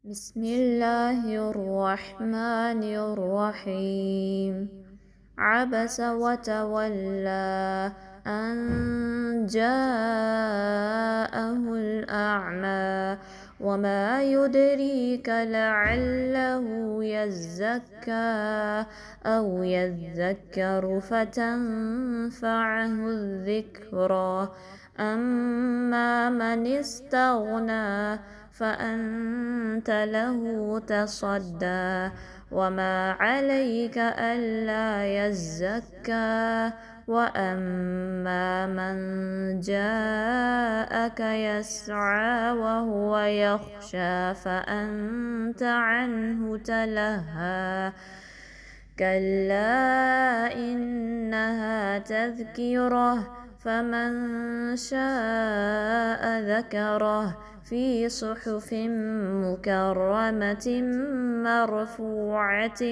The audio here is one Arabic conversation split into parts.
بسم الله الرحمن الرحيم. عبس وتولى أن جاءه الأعمى وما يدريك لعله يزكى أو يذكر فتنفعه الذكرى. أما من استغنى فأنت له تصدى وما عليك ألا يزكى. وأما من جاءك يسعى وهو يخشى فأنت عنه تلهى. كلا إنها تذكرة فمن شاء ذكره في صحف مكرمة مرفوعة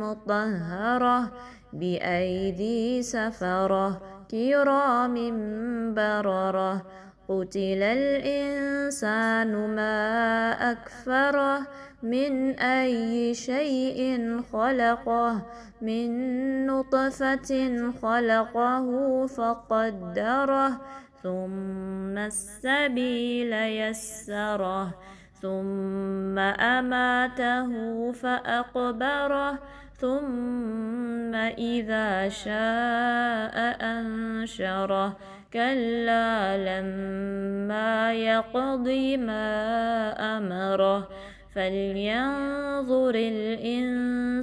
مطهرة بأيدي سفرة كرام بررة. قتل الإنسان ما أكفره من أي شيء خلقه من نطفة خلقه فقدره ثم السبيل يسره ثم أماته فأقبره ثم إذا شاء أنشره. كلا لما يقض ما أمره فلينظر الإنسان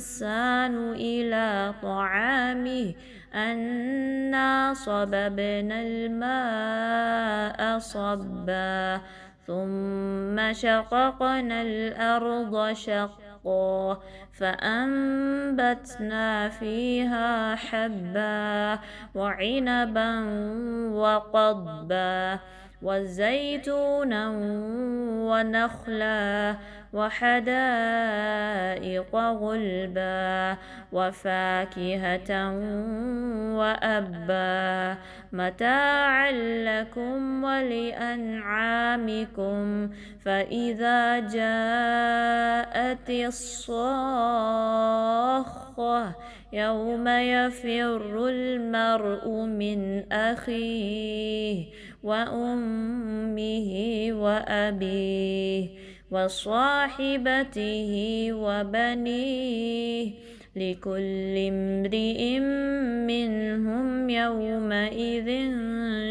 إلى طعامه أنا صببنا الماء صبا ثم شققنا الأرض شقا فأنبتنا فيها حبا وعنبا وقضبا وزيتونا ونخلا وحدائق غلبا وفاكهة وأبا متاعا لكم ولأنعامكم. فإذا جاءت الصاخة يوم يفر المرء من أخيه وأمه وأبيه وصاحبته وبنيه لكل امرئ منهم يومئذ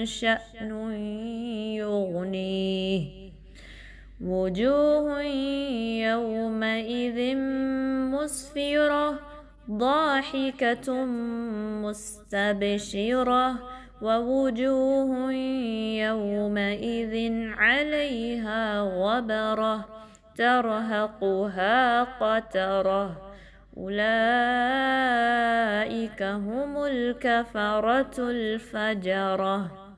شأن يغنيه. وجوه يومئذ مسفرة ضاحكة مستبشرة ووجوه يومئذ عليها غبرة ترهقها قترة. أولئك هم الكفرة الفجرة.